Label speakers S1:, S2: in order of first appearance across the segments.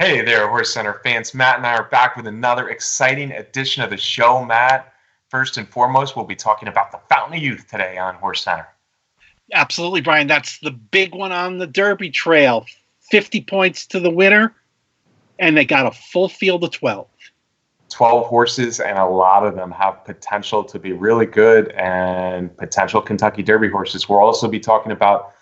S1: Hey there, HorseCenter fans. Matt and I are back with another exciting edition of the show. Matt, first and foremost, we'll be talking about the Fountain of Youth today on HorseCenter.
S2: Absolutely, Brian. That's the big one on the Derby Trail. 50 points to the winner, and they got a full field of 12.
S1: 12 horses, and a lot of them have potential to be really good and potential Kentucky Derby horses. We'll also be talking about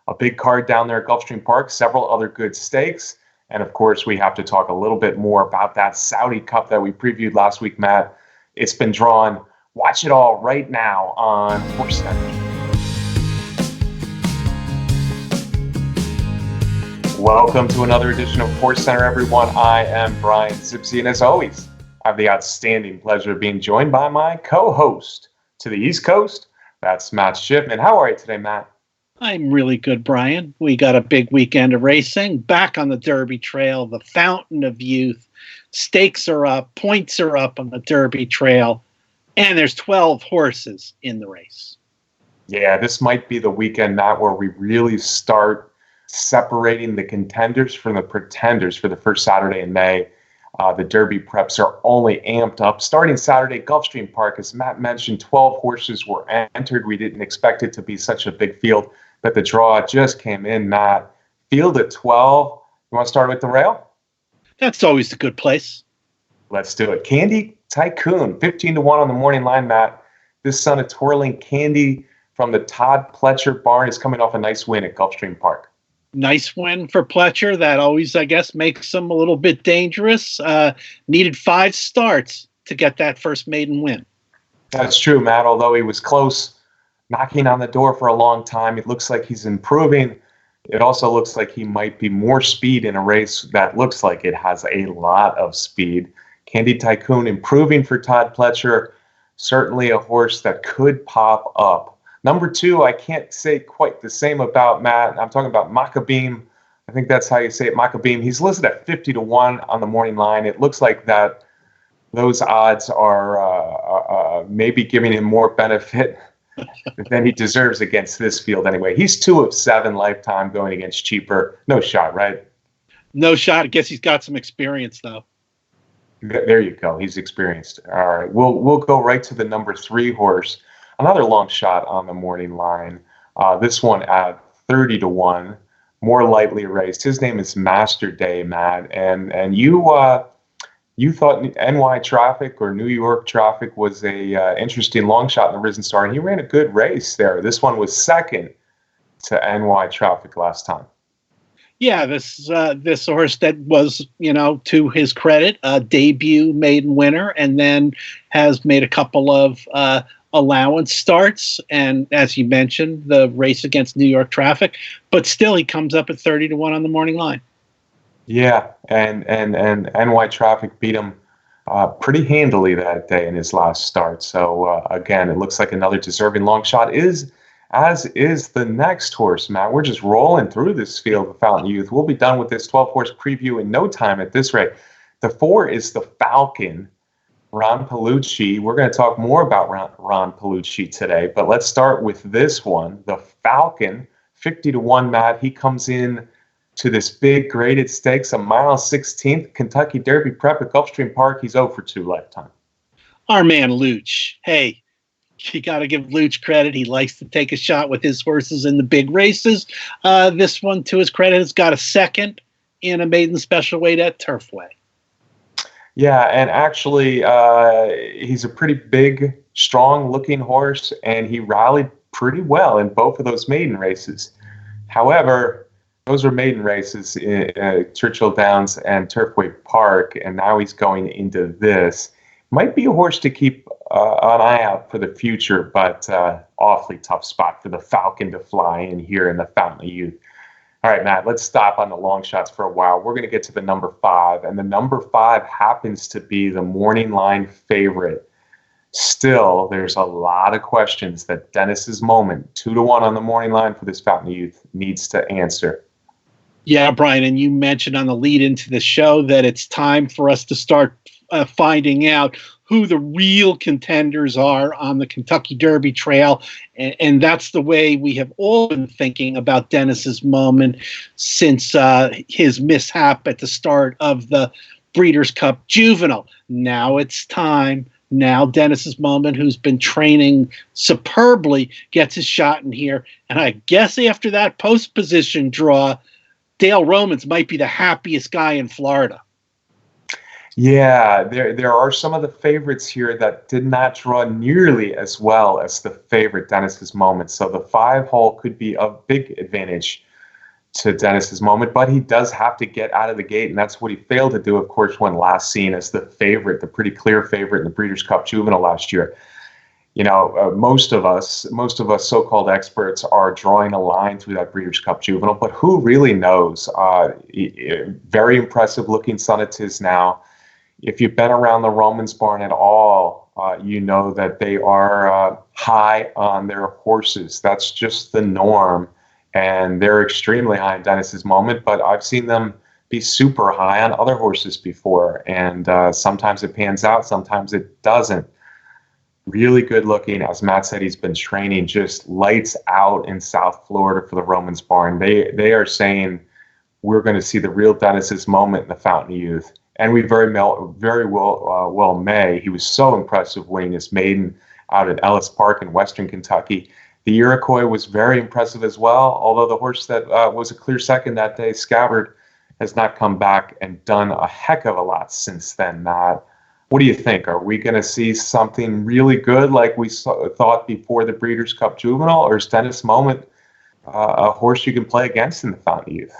S1: a big card down there at Gulfstream Park, several other good stakes. And of course, we have to talk a little bit more about that Saudi Cup that we previewed last week, Matt. It's been drawn. Watch it all right now on HorseCenter. Welcome to another edition of HorseCenter, everyone. I am Brian Zipsy, and as always, I have the outstanding pleasure of being joined by my co-host to the East Coast. That's Matt Shipman. How are you today, Matt?
S2: I'm really good, Brian. We got a big weekend of racing. Back on the Derby Trail, the Fountain of Youth. Stakes are up, points are up on the Derby Trail, and there's 12 horses in the race.
S1: Yeah, this might be the weekend, Matt, where we really start separating the contenders from the pretenders for the first Saturday in May. The Derby preps are only amped up. Starting Saturday, Gulfstream Park, as Matt mentioned, 12 horses were entered. We didn't expect it to be such a big field, but the draw just came in, Matt. Field at 12. You want to start with the rail?
S2: That's always a good place.
S1: Let's do it. Candy Tycoon, 15-1 on the morning line, Matt. This son of Twirling Candy from the Todd Pletcher barn is coming off a nice win at Gulfstream Park.
S2: Nice win for Pletcher. That always, I guess, makes him a little bit dangerous. Needed 5 starts to get that first maiden win.
S1: That's true, Matt. Although he was close, knocking on the door for a long time, it looks like he's improving. It also looks like he might be more speed in a race that looks like it has a lot of speed. Candy Tycoon improving for Todd Pletcher. Certainly a horse that could pop up. Number 2, I can't say quite the same about, Matt. I'm talking about Maccabeam. I think that's how you say it, Maccabeam. He's listed at 50-1 on the morning line. It looks like that those odds are maybe giving him more benefit than he deserves against this field anyway. He's 2 of 7 lifetime going against cheaper. No shot, right?
S2: No shot. I guess he's got some experience, though.
S1: There you go. He's experienced. All right. We'll go right to the number 3 horse. Another long shot on the morning line. This one at 30-1, more lightly raced. His name is Master Day, Matt. And you thought NY Traffic or New York Traffic was a interesting long shot in the Risen Star, and he ran a good race there. This one was second to NY Traffic last time.
S2: Yeah, this horse that was, to his credit, a debut maiden winner, and then has made a couple of allowance starts, and as you mentioned, the race against New York Traffic, but still he comes up at 30-1 on the morning line. Yeah,
S1: and NY Traffic beat him pretty handily that day in his last start. So again, it looks like another deserving long shot, as is the next horse, Matt. We're just rolling through this field of Fountain Youth. We'll be done with this 12-horse preview in no time at this rate. The 4 is the Falcon, Ron Palucci. We're going to talk more about Ron Palucci today, but let's start with this one, the Falcon, 50-1, Matt. He comes in to this big graded stakes, a mile 16th Kentucky Derby prep at Gulfstream Park. He's 0 for 2 lifetime.
S2: Our man Luch. Hey, you got to give Luch credit. He likes to take a shot with his horses in the big races. This one, to his credit, has got a second in a maiden special weight at Turfway.
S1: Yeah, and actually, he's a pretty big, strong-looking horse, and he rallied pretty well in both of those maiden races. However, those were maiden races in Churchill Downs and Turfway Park, and now he's going into this. Might be a horse to keep an eye out for the future, but awfully tough spot for the Falcon to fly in here in the Fountain of Youth. All right, Matt, let's stop on the long shots for a while. We're going to get to the number 5, and the number 5 happens to be the morning line favorite. Still, there's a lot of questions that Dennis's Moment, 2-1 on the morning line for this Fountain of Youth, needs to answer.
S2: Yeah, Brian, and you mentioned on the lead into the show that it's time for us to start finding out who the real contenders are on the Kentucky Derby Trail. And that's the way we have all been thinking about Dennis's Moment since his mishap at the start of the Breeders' Cup Juvenile. Now it's time. Now Dennis's Moment, who's been training superbly, gets his shot in here. And I guess after that post position draw, Dale Romans might be the happiest guy in Florida.
S1: Yeah, there are some of the favorites here that did not draw nearly as well as the favorite Dennis's Moment. So the 5-hole could be a big advantage to Dennis's Moment, but he does have to get out of the gate, and that's what he failed to do, of course, when last seen as the favorite, the pretty clear favorite in the Breeders' Cup Juvenile last year. You know, most of us so-called experts are drawing a line through that Breeders' Cup Juvenile, but who really knows? Very impressive looking son of Tiz now. If you've been around the Romans barn at all, you know that they are high on their horses. That's just the norm. And they're extremely high in Dennis's Moment, but I've seen them be super high on other horses before. And sometimes it pans out, sometimes it doesn't. Really good looking. As Matt said, he's been training just lights out in South Florida for the Romans barn. They are saying we're going to see the real Dennis's Moment in the Fountain of Youth. And we very well may. He was so impressive winning his maiden out at Ellis Park in Western Kentucky. The Iroquois was very impressive as well, although the horse that was a clear second that day, Scabbard, has not come back and done a heck of a lot since then. What do you think? Are we going to see something really good like we thought before the Breeders' Cup Juvenile, or is Dennis Moment a horse you can play against in the Fountain of Youth?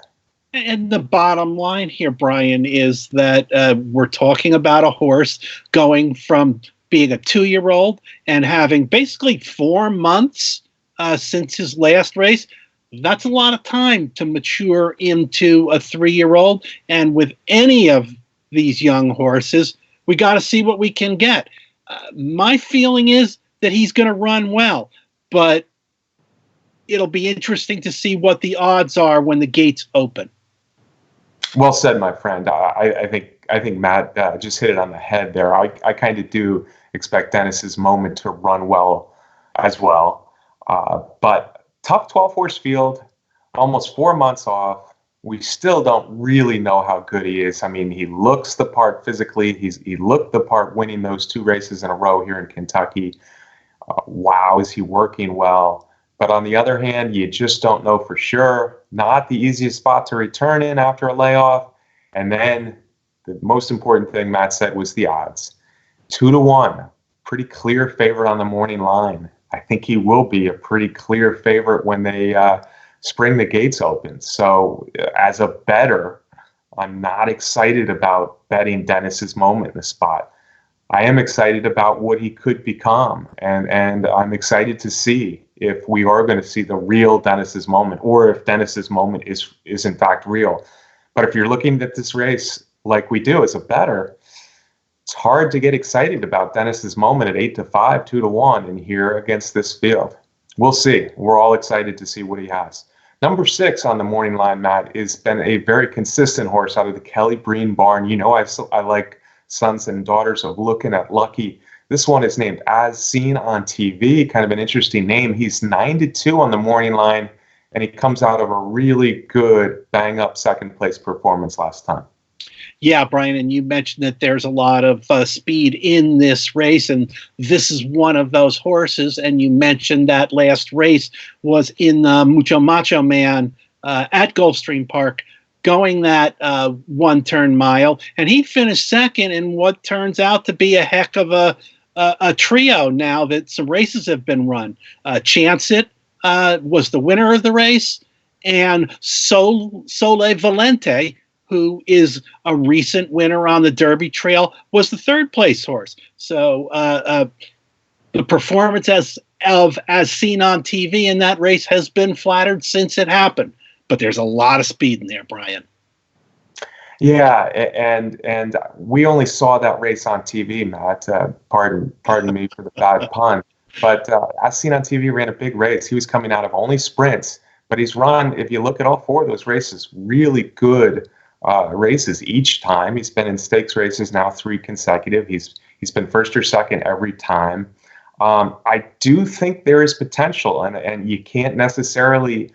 S2: And the bottom line here, Brian, is that we're talking about a horse going from being a 2-year-old and having basically 4 months since his last race. That's a lot of time to mature into a 3-year-old. And with any of these young horses, we got to see what we can get. My feeling is that he's going to run well, but it'll be interesting to see what the odds are when the gates open.
S1: Well said, my friend. I think Matt just hit it on the head there. I kind of do expect Dennis's Moment to run well as well. But tough 12-horse field, almost 4 months off. We still don't really know how good he is. I mean, he looks the part physically. He looked the part winning those 2 races in a row here in Kentucky. Wow, is he working well? But on the other hand, you just don't know for sure. Not the easiest spot to return in after a layoff. And then the most important thing Matt said was the odds. 2-1, pretty clear favorite on the morning line. I think he will be a pretty clear favorite when they spring the gates open. So as a bettor, I'm not excited about betting Dennis's Moment in the spot. I am excited about what he could become, and I'm excited to see if we are going to see the real Dennis's Moment, or if Dennis's Moment is in fact real. But if you're looking at this race like we do as a bettor, it's hard to get excited about Dennis's Moment at 8-5, 2-1 in here against this field. We'll see. We're all excited to see what he has. Number 6 on the morning line, Matt, has been a very consistent horse out of the Kelly Breen barn. You know, I like Sons and Daughters of Looking at Lucky. This one is named As Seen on TV, kind of an interesting name. He's 9-2 on the morning line, and he comes out of a really good bang-up second-place performance last time.
S2: Yeah, Brian, and you mentioned that there's a lot of speed in this race, and this is one of those horses. And you mentioned that last race was in Mucho Macho Man at Gulfstream Park, going that 1-turn mile, and he finished second in what turns out to be a heck of a trio now that some races have been run. Chance It was the winner of the race, and Sole Valente, who is a recent winner on the Derby Trail, was the 3rd-place horse. So the performance as seen on TV in that race has been flattered since it happened. But there's a lot of speed in there, Brian.
S1: Yeah, and we only saw that race on TV, Matt. Pardon me for the bad pun. But As Seen on TV ran a big race. He was coming out of only sprints, but he's run, if you look at all 4 of those races, really good races each time. He's been in stakes races now 3 consecutive. He's been first or second every time. I do think there is potential, and you can't necessarily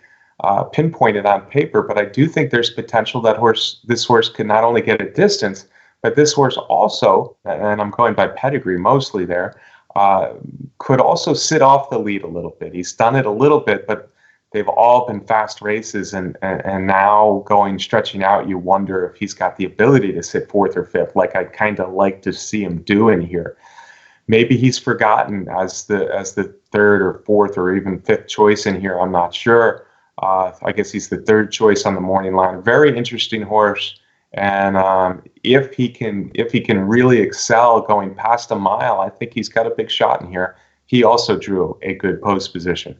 S1: pinpoint it on paper, but I do think there's potential that this horse can not only get a distance, but this horse also, and I'm going by pedigree mostly there, could also sit off the lead a little bit. He's done it a little bit, but they've all been fast races, and now stretching out, you wonder if he's got the ability to sit 4th or 5th, like I'd kind of like to see him doing here. Maybe he's forgotten as the 3rd or 4th or even 5th choice in here. I'm not sure. I guess he's the 3rd choice on the morning line. Very interesting horse, and if he can really excel going past a mile, I think he's got a big shot in here. He also drew a good post position.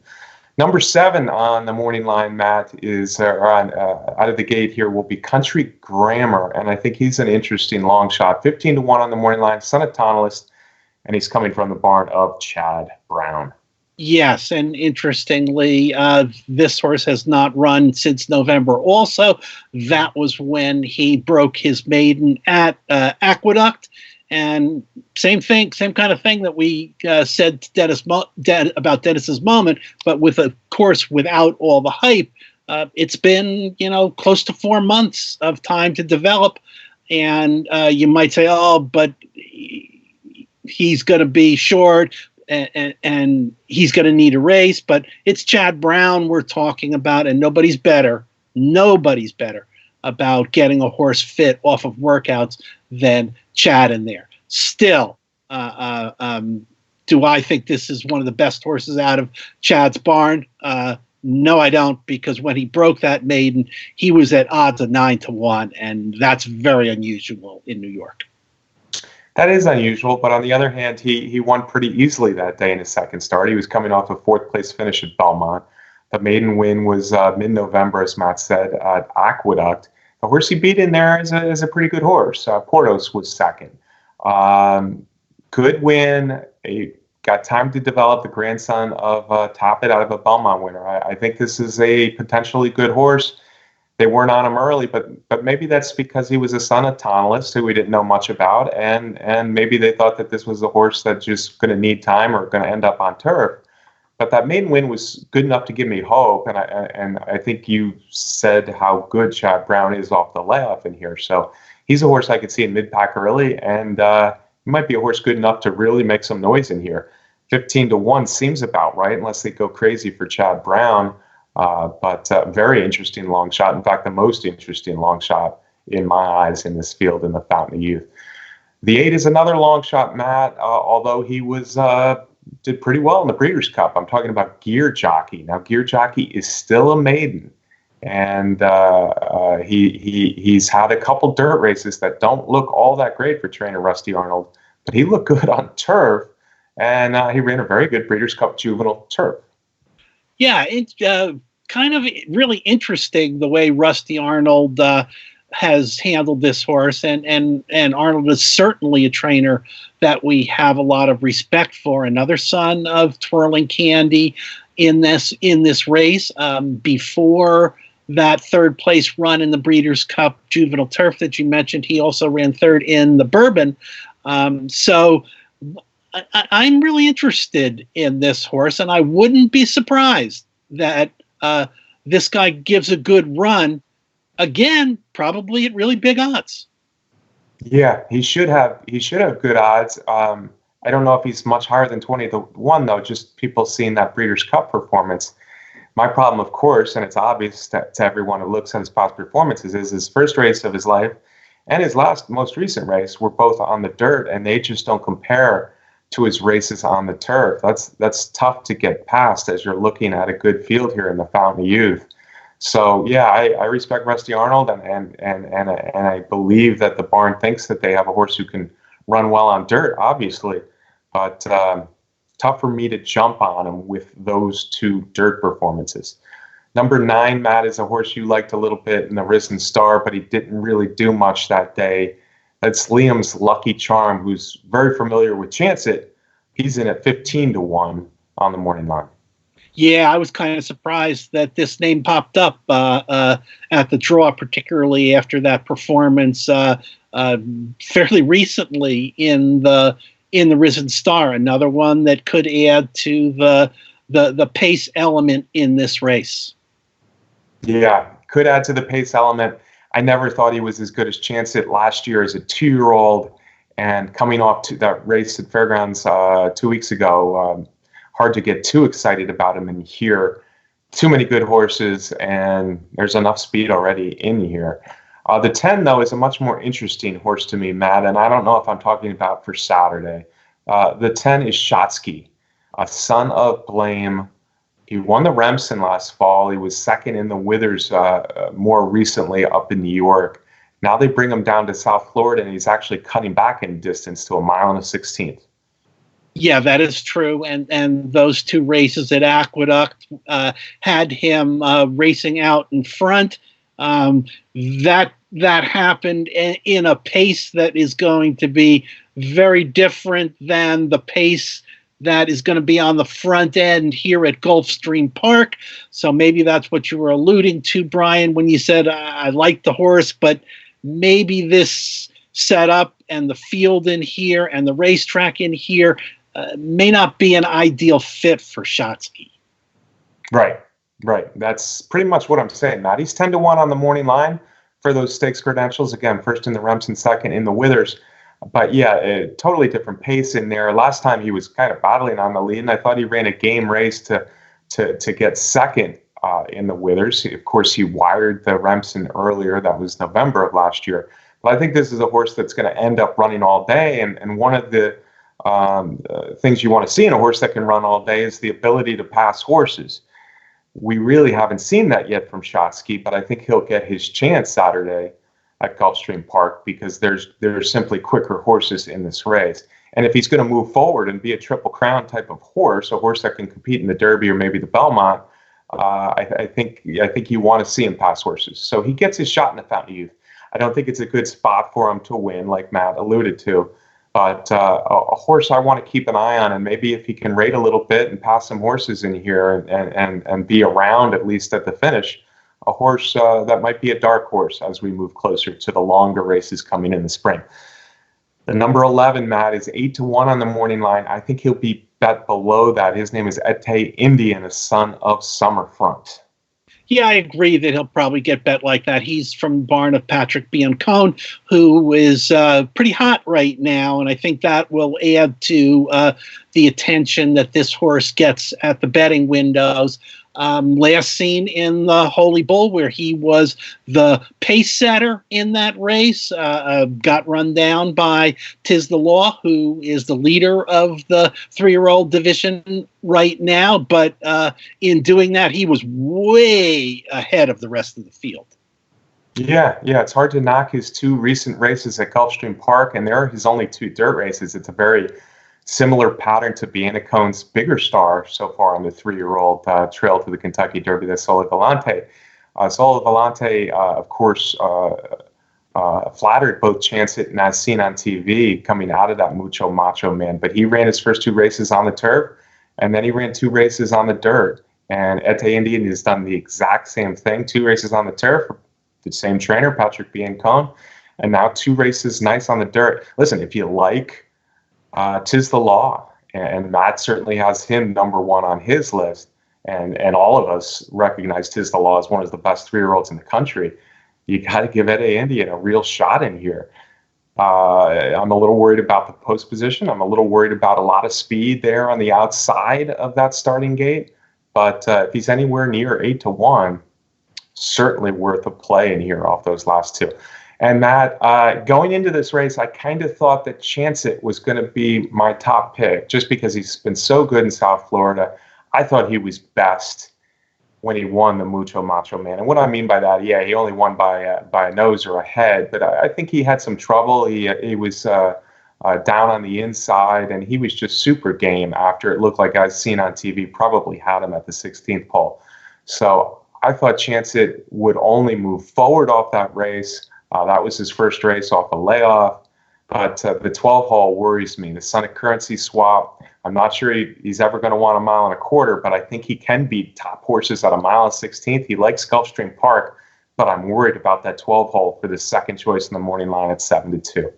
S1: Number 7 on the morning line, Matt, is out of the gate here will be Country Grammar, and I think he's an interesting long shot. 15-1 on the morning line, son of Tonalist, and he's coming from the barn of Chad Brown.
S2: Yes, and interestingly, this horse has not run since November. Also, that was when he broke his maiden at Aqueduct. And same kind of thing that we said to about Dennis's Moment, but with a course without all the hype. It's been, close to 4 months of time to develop. And you might say, oh, but he's going to be short. And he's going to need a race, but it's Chad Brown we're talking about, and nobody's better about getting a horse fit off of workouts than Chad in there. Still, do I think this is one of the best horses out of Chad's barn? No, I don't, because when he broke that maiden, he was at odds of 9-1, and that's very unusual in New York.
S1: That is unusual, but on the other hand, he won pretty easily that day in his second start. He was coming off a 4th place finish at Belmont. The maiden win was mid-November, as Matt said, at Aqueduct. The horse he beat in there is a pretty good horse. Portos was second. Good win. He got time to develop, the grandson of Toppet out of a Belmont winner. I think this is a potentially good horse. They weren't on him early, but maybe that's because he was a son of Tonalist, who we didn't know much about, and maybe they thought that this was a horse that's just going to need time or going to end up on turf. But that maiden win was good enough to give me hope, and I think you said how good Chad Brown is off the layoff in here. So he's a horse I could see in mid-pack early, and he might be a horse good enough to really make some noise in here. 15-1 seems about right, unless they go crazy for Chad Brown. But very interesting long shot. In fact, the most interesting long shot in my eyes in this field in the Fountain of Youth. The 8 is another long shot, Matt, although he did pretty well in the Breeders' Cup. I'm talking about Gear Jockey. Now, Gear Jockey is still a maiden, and he's had a couple dirt races that don't look all that great for trainer Rusty Arnold, but he looked good on turf, and he ran a very good Breeders' Cup juvenile turf.
S2: Yeah, it's kind of really interesting the way Rusty Arnold has handled this horse, and Arnold is certainly a trainer that we have a lot of respect for. Another son of Twirling Candy in this race. Before that 3rd place run in the Breeders' Cup Juvenile Turf that you mentioned, he also ran 3rd in the Bourbon. So I'm really interested in this horse, and I wouldn't be surprised that this guy gives a good run. Again, probably at really big odds.
S1: Yeah, he should have good odds. I don't know if he's much higher than 20-1 though. Just people seeing that Breeders' Cup performance. My problem, of course, and it's obvious to everyone who looks at his past performances, is his first race of his life and his most recent race were both on the dirt, and they just don't compare to his races on the turf. That's tough to get past as you're looking at a good field here in the Fountain of Youth. So yeah, I respect Rusty Arnold, and I believe that the barn thinks that they have a horse who can run well on dirt, obviously, but tough for me to jump on him with those 2 dirt performances. Number 9, Matt, is a horse you liked a little bit in the Risen Star, but he didn't really do much that day. That's Liam's Lucky Charm, who's very familiar with Chance It. He's in at 15-1 on the morning line.
S2: Yeah, I was kind of surprised that this name popped up at the draw, particularly after that performance uh, fairly recently in the Risen Star. Another one that could add to the pace element in this race.
S1: Yeah, could add to the pace element. I never thought he was as good as Chance It last year as a 2-year-old, and coming off to that race at Fairgrounds 2 weeks ago. Hard to get too excited about him in here. Too many good horses, and there's enough speed already in here. The 10, though, is a much more interesting horse to me, Matt, and I don't know if I'm talking about for Saturday. The 10 is Shotsky, a son of Blame. He won the Remsen last fall. He was second in the Withers more recently up in New York. Now they bring him down to South Florida, and he's actually cutting back in distance to 1.16 miles.
S2: Yeah, that is true. And those two races at Aqueduct had him racing out in front. That happened in a pace that is going to be very different than the pace that is going to be on the front end here at Gulfstream Park. So maybe that's what you were alluding to, Brian, when you said I like the horse, but maybe this setup and the field in here and the racetrack in here may not be an ideal fit for Shotsky.
S1: Right. That's pretty much what I'm saying, Matt. He's 10-1 on the morning line for those stakes credentials. Again, first in the Remsen, second in the Withers. But yeah, a totally different pace in there. Last time he was kind of battling on the lead, and I thought he ran a game race to get second in the Withers. Of course, he wired the Remsen earlier. That was November of last year. But I think this is a horse that's going to end up running all day. And one of the things you want to see in a horse that can run all day is the ability to pass horses. We really haven't seen that yet from Shotsky, but I think he'll get his chance Saturday at Gulfstream Park because there's simply quicker horses in this race. And if he's going to move forward and be a Triple Crown type of horse, a horse that can compete in the Derby or maybe the Belmont, I think you want to see him pass horses. So he gets his shot in the Fountain of Youth. I don't think it's a good spot for him to win, like Matt alluded to. But a horse I want to keep an eye on, and maybe if he can rate a little bit and pass some horses in here and be around at least at the finish, a horse that might be a dark horse as we move closer to the longer races coming in the spring. The number 11, Matt, is 8-1 on the morning line. I think he'll be bet below that. His name is Ete Indian, a son of Summerfront.
S2: Yeah, I agree that he'll probably get bet like that. He's from the barn of Patrick Biancone, who is pretty hot right now, and I think that will add to the attention that this horse gets at the betting windows. Last seen in the Holy Bull, where he was the pace setter in that race, got run down by Tiz the Law, who is the leader of the 3-year-old division right now. But in doing that, he was way ahead of the rest of the field.
S1: Yeah, it's hard to knock his 2 recent races at Gulfstream Park, and they're his only 2 dirt races. It's a very similar pattern to Biancone's bigger star so far on the 3-year-old trail to the Kentucky Derby, that's Sole Volante. Sole Volante, of course, flattered both Chance It and As Seen on TV coming out of that Mucho Macho Man, but he ran his first 2 races on the turf, and then he ran 2 races on the dirt. And Ete Indian has done the exact same thing, 2 races on the turf, the same trainer, Patrick Biancone, and now 2 races nice on the dirt. Listen, if you like Tiz the Law, and Matt certainly has him number 1 on his list, and all of us recognize Tiz the Law as one of the best 3-year-olds in the country. You got to give Ete Indian a real shot in here. I'm a little worried about the post position. I'm a little worried about a lot of speed there on the outside of that starting gate. But if he's anywhere near 8-1, certainly worth a play in here off those last 2. And Matt, going into this race, I kind of thought that Chance It was going to be my top pick just because he's been so good in South Florida. I thought he was best when he won the Mucho Macho Man. And what I mean by that, yeah, he only won by a nose or a head, but I think he had some trouble. He was down on the inside, and he was just super game after it looked like I've seen on TV probably had him at the 16th pole. So I thought Chance It would only move forward off that race. That was his first race off a layoff. But the 12 hole worries me. The Sonic Currency swap, I'm not sure he's ever going to want a mile and a quarter, but I think he can beat top horses at a mile and 16th. He likes Gulfstream Park, but I'm worried about that 12 hole for the second choice in the morning line at 7-2.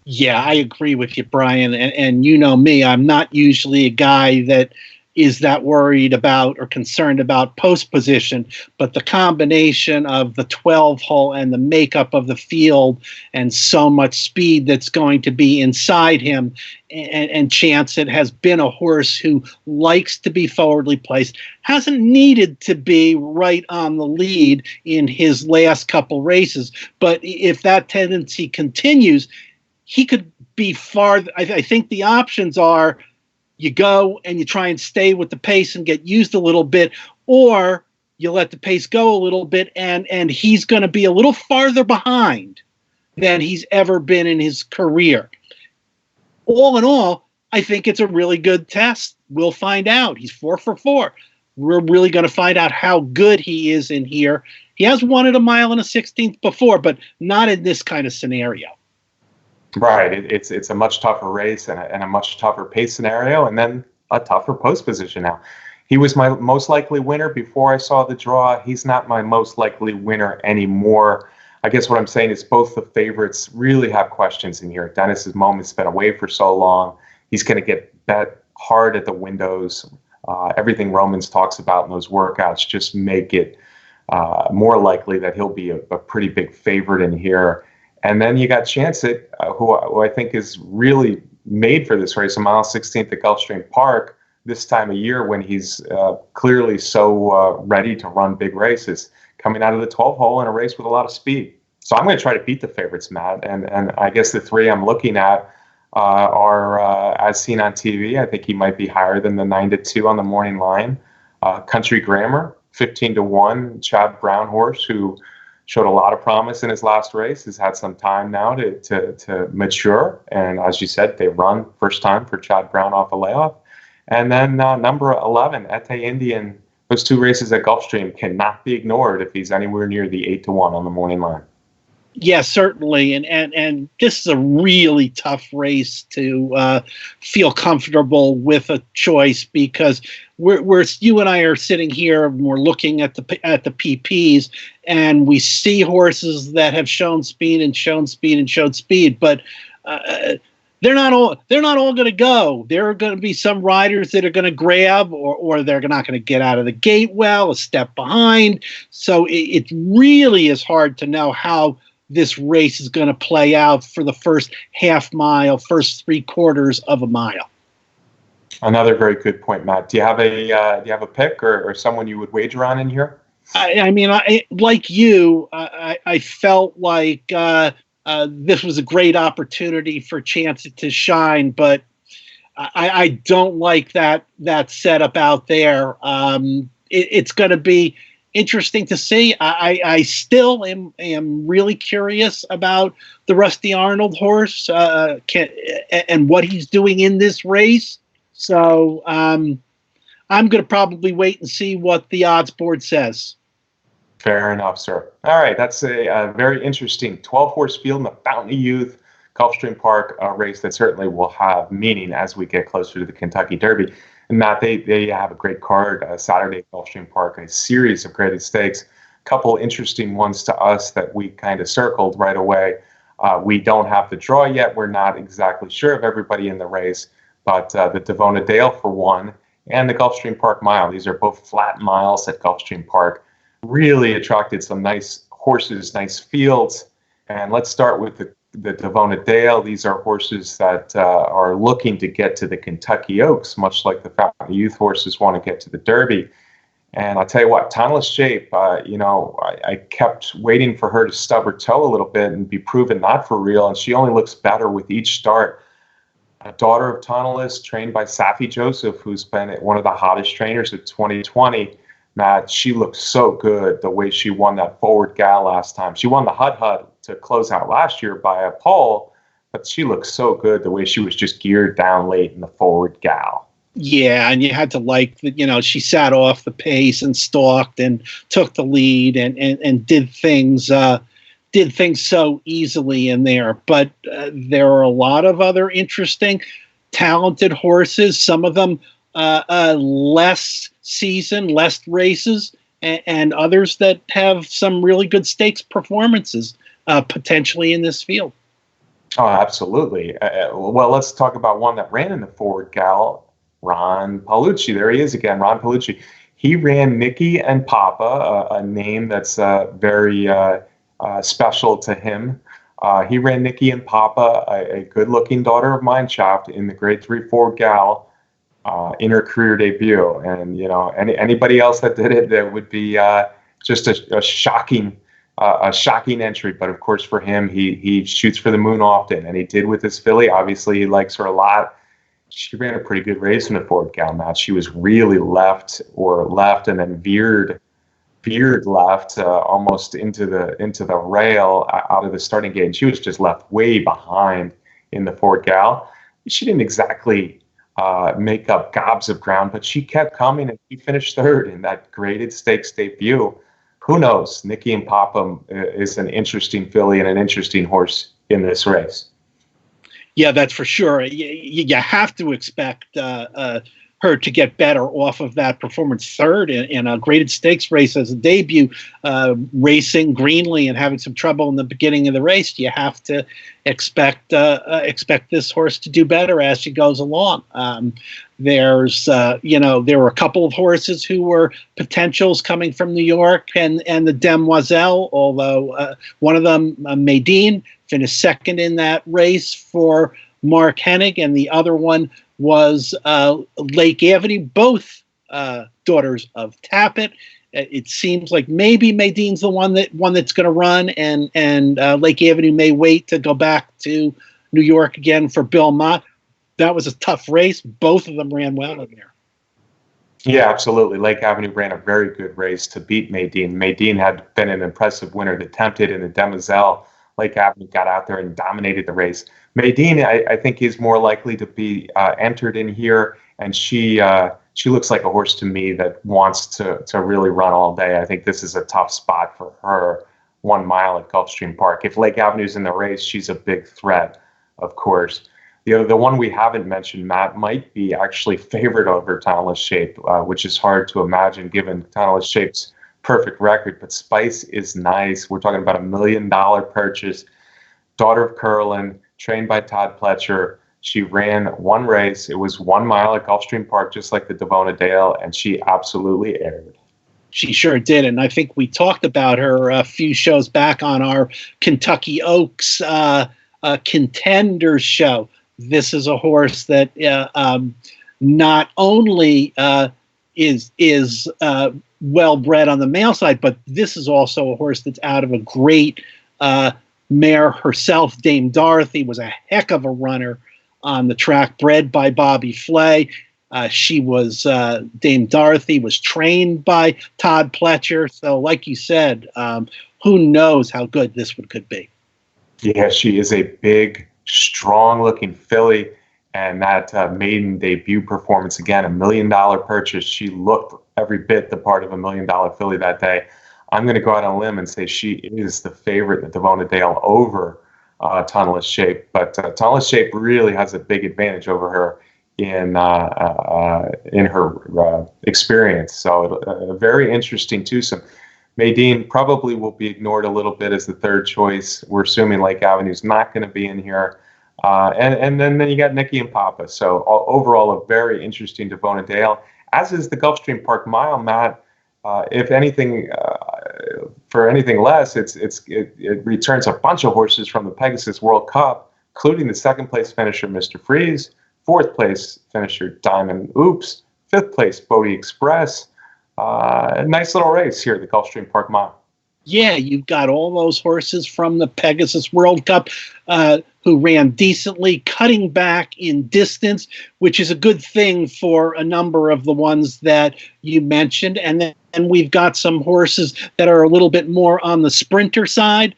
S2: Yeah, I agree with you, Brian. And you know me, I'm not usually a guy that is that worried about or concerned about post position, but the combination of the 12 hole and the makeup of the field and so much speed that's going to be inside him, and Chance It has been a horse who likes to be forwardly placed, hasn't needed to be right on the lead in his last couple races, but if that tendency continues, he could be far. I think the options are you go and you try and stay with the pace and get used a little bit, or you let the pace go a little bit, and he's going to be a little farther behind than he's ever been in his career. All in all, I think it's a really good test. We'll find out. He's 4 for 4. We're really going to find out how good he is in here. He has won at a mile and a 16th before, but not in this kind of scenario.
S1: Right. It's a much tougher race and a much tougher pace scenario, and then a tougher post position now. He was my most likely winner before I saw the draw. He's not my most likely winner anymore. I guess what I'm saying is both the favorites really have questions in here. Dennis's moment's been away for so long. He's going to get bet hard at the windows. Everything Romans talks about in those workouts just make it more likely that he'll be a pretty big favorite in here. And then you got Chance It, who I think is really made for this race, a mile 16th at Gulfstream Park this time of year when he's clearly so ready to run big races, coming out of the 12 hole in a race with a lot of speed. So I'm going to try to beat the favorites, Matt. And I guess the three I'm looking at are, as seen on TV, I think he might be higher than the 9-2 on the morning line. Country Grammar, 15-1, Chad Brown horse, who showed a lot of promise in his last race, has had some time now to mature. And as you said, they run first time for Chad Brown off a layoff. And then number 11, Ete Indian, those two races at Gulfstream cannot be ignored if he's anywhere near the 8-1 on the morning line.
S2: Yeah, certainly. And this is a really tough race to feel comfortable with a choice, because we're you and I are sitting here and we're looking at the PPs, and we see horses that have shown speed and shown speed and showed speed, but they're not all going to go. There are going to be some riders that are going to grab, or they're not going to get out of the gate well, a step behind. So it really is hard to know how this race is going to play out for the first half mile, first 3/4 of a mile.
S1: Another very good point, Matt. Do you have a pick or someone you would wager on in here?
S2: I mean, like you, I felt like this was a great opportunity for Chance It to shine, but I don't like that setup out there. It's going to be interesting to see. I still am really curious about the Rusty Arnold horse and what he's doing in this race. So I'm going to probably wait and see what the odds board says.
S1: Fair enough, sir. All right, that's a very interesting 12-horse field in the Fountain of Youth Gulfstream Park race that certainly will have meaning as we get closer to the Kentucky Derby. And Matt, they have a great card Saturday at Gulfstream Park, a series of graded stakes, a couple interesting ones to us that we kind of circled right away. We don't have the draw yet. We're not exactly sure of everybody in the race, but the Davona Dale for one, and the Gulfstream Park Mile. These are both flat miles at Gulfstream Park. Really attracted some nice horses, nice fields. And let's start with the Davona Dale. These are horses that are looking to get to the Kentucky Oaks, much like the Fountain Youth horses want to get to the Derby. And I'll tell you what, Tunnelist Shape, I kept waiting for her to stub her toe a little bit and be proven not for real, and she only looks better with each start. A daughter of Tunnelist, trained by Safi Joseph, who's been one of the hottest trainers of 2020. Matt, she looked so good the way she won that forward gal last time. She won the Hud to close out last year by a pole, but she looked so good the way she was just geared down late in the forward gal.
S2: Yeah, and you had to like that. She sat off the pace and stalked and took the lead and did things so easily in there. But there are a lot of other interesting. talented horses, some of them less seasoned, less races, and others that have some really good stakes performances potentially in this field.
S1: Oh, absolutely. Well, let's talk about one that ran in the Ford Gal, Ron Paolucci. There he is again, Ron Paolucci. He ran Nikki and Papa, a name that's very special to him. He ran Nikki and Papa, a good-looking daughter of mine shaft, in the Grade 3 Ford Gal in her career debut. And, you know, anybody else that did it, that would be just a shocking entry. But of course, for him, he shoots for the moon often, and he did with this filly. Obviously, he likes her a lot. She ran a pretty good race in the Ford Gal match. She was really left and then veered left almost into the rail out of the starting gate. And she was just left way behind in the Ford Gal. She didn't exactly make up gobs of ground, but she kept coming, and she finished third in that graded stakes debut. Who knows? Nikki and Papa is an interesting filly and an interesting horse in this race.
S2: Yeah, that's for sure. You have to expect her to get better off of that performance third in a graded stakes race as a debut, racing greenly and having some trouble in the beginning of the race. You have to expect this horse to do better as she goes along. There were a couple of horses who were potentials coming from New York and the Demoiselle, although one of them, Maydeen, finished second in that race for Mark Hennig, and the other one was Lake Avenue, both daughters of Tappet. It seems like maybe Maydeen's the one that's going to run, and Lake Avenue may wait to go back to New York again for Bill Mott. That was a tough race. Both of them ran well in there.
S1: Yeah, absolutely. Lake Avenue ran a very good race to beat Maydeen. Maydeen had been an impressive winner to tempt it in the Demoiselle. Lake Avenue got out there and dominated the race. Maydeen, I think, is more likely to be entered in here, and she looks like a horse to me that wants to really run all day. I think this is a tough spot for her, 1 mile at Gulfstream Park. If Lake Avenue's in the race, she's a big threat, of course. The one we haven't mentioned, Matt, might be actually favored over Tunnelist Shape, which is hard to imagine given Tunnelist Shape's perfect record. But Spice is nice. We're talking about $1 million purchase. Daughter of Curlin, trained by Todd Pletcher. She ran one race. It was 1 mile at Gulfstream Park, just like the Davona Dale, and she absolutely aired.
S2: She sure did, and I think we talked about her a few shows back on our Kentucky Oaks Contenders show. This is a horse that not only is well bred on the male side, but this is also a horse that's out of a great mare herself. Dame Dorothy was a heck of a runner on the track, bred by Bobby Flay. Dame Dorothy was trained by Todd Pletcher. So like you said, who knows how good this one could be.
S1: Yeah, she is a big, strong-looking filly, and that maiden debut performance, again, $1 million purchase. She looked every bit the part of $1 million filly that day. I'm going to go out on a limb and say she is the favorite in the Davona Dale over Tunnelist Shape, but Tunnelist Shape really has a big advantage over her in her experience. So very interesting twosome. Maydeen probably will be ignored a little bit as the third choice. We're assuming Lake Avenue's not going to be in here. And then you got Nikki and Papa. So overall, a very interesting Davona Dale, as is the Gulfstream Park Mile, Matt. If anything, for anything less, it returns a bunch of horses from the Pegasus World Cup, including the second place finisher, Mr. Freeze, fourth place finisher, Diamond Oops, fifth place, Bodie Express. A nice little race here at the Gulfstream Park Mile.
S2: Yeah, you've got all those horses from the Pegasus World Cup who ran decently, cutting back in distance, which is a good thing for a number of the ones that you mentioned. And then we've got some horses that are a little bit more on the sprinter side,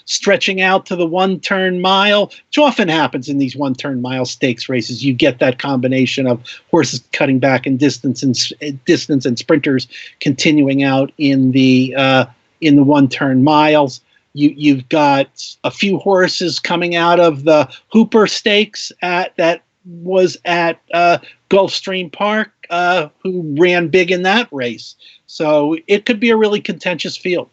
S2: stretching out to the one-turn mile, which often happens in these one-turn mile stakes races. You get that combination of horses cutting back in distance and sprinters continuing out in the one-turn miles. You've got a few horses coming out of the Hooper Stakes that was at Gulfstream Park, who ran big in that race. So it could be a really contentious field.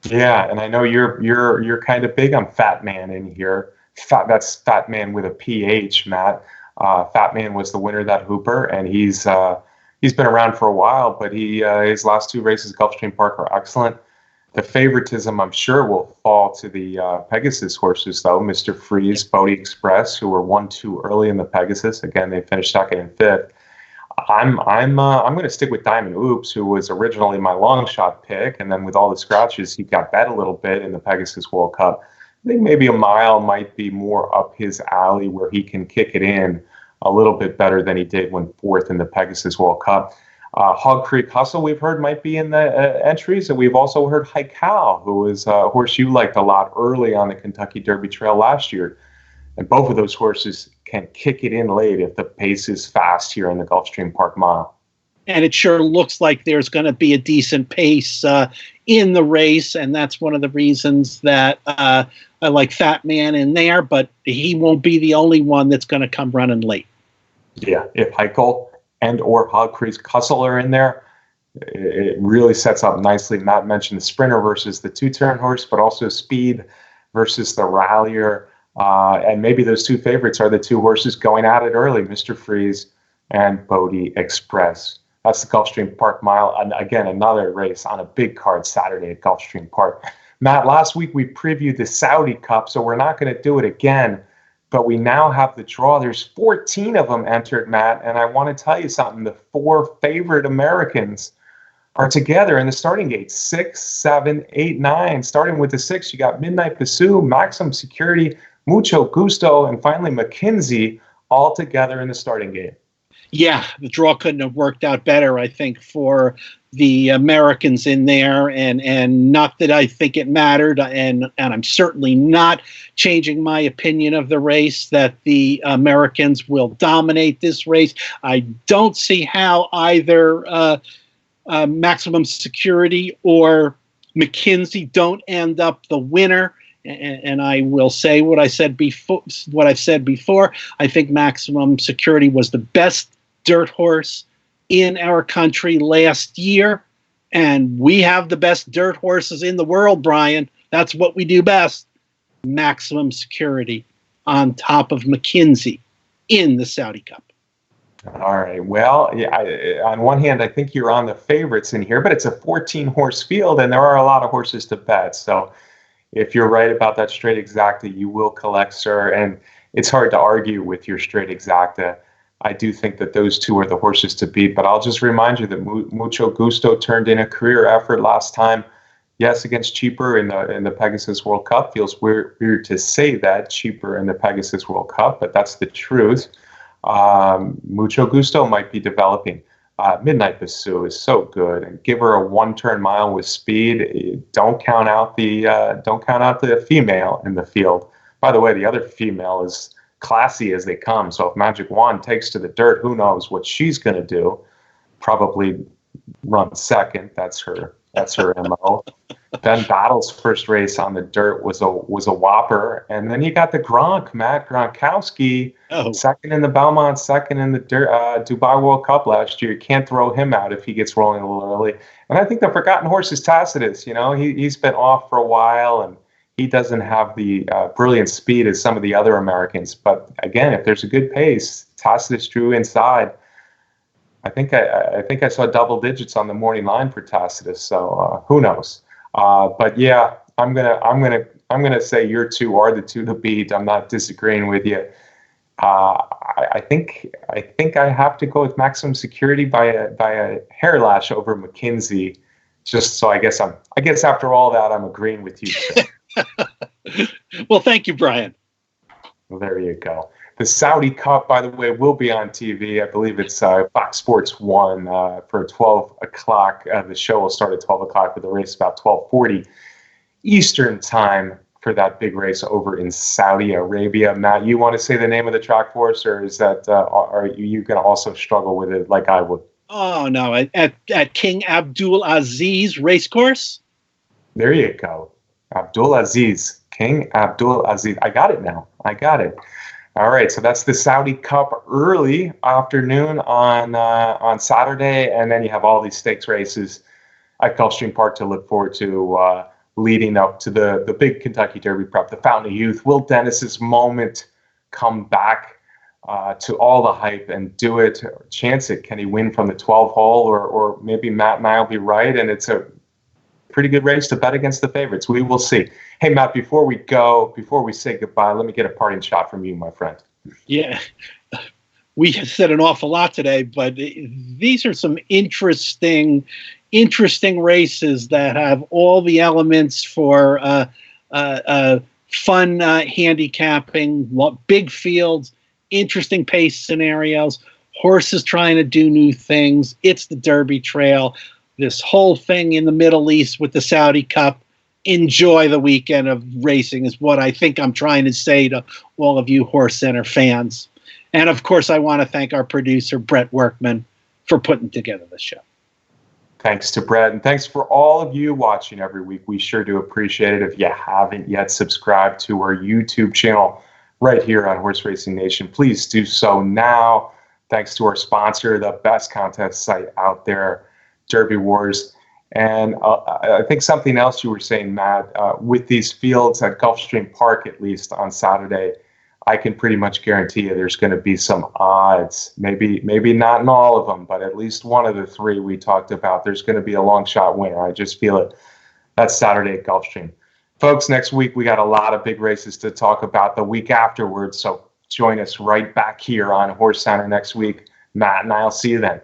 S1: Yeah, and I know you're kind of big on Fat Man in here. That's Fat Man with a PH, Matt. Fat Man was the winner of that Hooper, and he's been around for a while, but his last two races at Gulfstream Park are excellent. The favoritism, I'm sure, will fall to the Pegasus horses, though. Mr. Freeze, Bodie Express, who were 1-2 early in the Pegasus. Again, they finished second and fifth. I'm going to stick with Diamond Oops, who was originally my long shot pick, and then with all the scratches, he got bet a little bit in the Pegasus World Cup. I think maybe a mile might be more up his alley, where he can kick it in a little bit better than he did when fourth in the Pegasus World Cup. Hog Creek Hustle, we've heard, might be in the entries, and we've also heard Haikal, who is a horse you liked a lot early on the Kentucky Derby Trail last year. And both of those horses can kick it in late if the pace is fast here in the Gulfstream Park Mile.
S2: And it sure looks like there's going to be a decent pace in the race, and that's one of the reasons that I like Fat Man in there, but he won't be the only one that's going to come running late.
S1: Yeah, if Haikal and or Hog Creek Hustle are in there, it really sets up nicely. Matt mentioned the sprinter versus the two-turn horse, but also speed versus the rallier. And maybe those two favorites are the two horses going at it early, Mr. Freeze and Bodie Express. That's the Gulfstream Park Mile. And again, another race on a big card Saturday at Gulfstream Park. Matt, last week we previewed the Saudi Cup, so we're not going to do it again. But we now have the draw. There's 14 of them entered, Matt. And I want to tell you something. The four favorite Americans are together in the starting gate. 6, 7, 8, 9. Starting with the 6, you got Midnight Pursuit, Maximum Security, Mucho Gusto, and finally McKinsey, all together in the starting gate.
S2: Yeah, the draw couldn't have worked out better, I think, for the Americans in there, and not that I think it mattered, and I'm certainly not changing my opinion of the race that the Americans will dominate this race. I don't see how either Maximum Security or McKinsey don't end up the winner. And I will say what I said before. What I've said before. I think Maximum Security was the best dirt horse in our country last year, and we have the best dirt horses in the world, Brian. That's what we do best. Maximum Security on top of McKinsey in the Saudi Cup.
S1: All right. Well, yeah, on one hand, I think you're on the favorites in here, but it's a 14-horse field, and there are a lot of horses to bet. So if you're right about that straight exacta, you will collect, sir. And it's hard to argue with your straight exacta. I do think that those two are the horses to beat, but I'll just remind you that Mucho Gusto turned in a career effort last time. Yes, against Cheaper in the Pegasus World Cup. Feels weird to say that, Cheaper in the Pegasus World Cup, but that's the truth. Mucho Gusto might be developing. Midnight Pursuit is so good, and give her a one-turn mile with speed. Don't count out the female in the field. By the way, the other female is classy as they come. So if Magic Wand takes to the dirt, who knows what she's going to do? Probably run second. That's her MO. Ben Battle's first race on the dirt was a whopper, and then you got the Matt Gronkowski, second in the Belmont, second in the Dubai World Cup last year. You can't throw him out if he gets rolling a little early. And I think the forgotten horse is Tacitus. You know, he's been off for a while, and he doesn't have the brilliant speed as some of the other Americans. But again, if there's a good pace, Tacitus drew inside. I think I saw double digits on the morning line for Tacitus. So who knows? But yeah, I'm gonna say your two are the two to beat. I'm not disagreeing with you. I think I have to go with Maximum Security by a hair lash over McKinsey. Just so I guess after all that, I'm agreeing with you.
S2: Well, thank you, Brian.
S1: Well, there you go. The Saudi Cup, by the way, will be on TV. I believe it's Fox Sports 1 for 12 o'clock. The show will start at 12 o'clock with the race about 12:40 Eastern time for that big race over in Saudi Arabia. Matt, you want to say the name of the track for us, or is that are you going to also struggle with it like I would?
S2: Oh, no. At King Abdul Aziz Racecourse?
S1: There you go. Abdul Aziz. King Abdul Aziz. I got it now. I got it. All right, so that's the Saudi Cup early afternoon on Saturday, and then you have all these stakes races at Gulfstream Park to look forward to leading up to the big Kentucky Derby prep, the Fountain of Youth. Will Dennis's moment come back to all the hype and do it, or chance it? Can he win from the 12 hole, or maybe Matt and I will be right, and it's a pretty good race to bet against the favorites. We will see. Hey, Matt, before we say goodbye, let me get a parting shot from you, my friend.
S2: Yeah, we have said an awful lot today, but these are some interesting races that have all the elements for fun handicapping, big fields, interesting pace scenarios, horses trying to do new things. It's the Derby Trail. This whole thing in the Middle East with the Saudi Cup. Enjoy the weekend of racing is what I think I'm trying to say to all of you HorseCenter fans. And of course, I want to thank our producer, Brett Workman, for putting together the show.
S1: Thanks to Brett, and thanks for all of you watching every week. We sure do appreciate it. If you haven't yet subscribed to our YouTube channel right here on Horse Racing Nation, please do so now. Thanks to our sponsor, the best contest site out there, Derby Wars. And I think something else you were saying, Matt, with these fields at Gulfstream Park, at least on Saturday, I can pretty much guarantee you there's going to be some odds. Maybe not in all of them, but at least one of the three we talked about, there's going to be a long shot winner. I just feel it. That's Saturday at Gulfstream. Folks, next week we got a lot of big races to talk about the week afterwards, so join us right back here on HorseCenter next week. Matt and I'll see you then.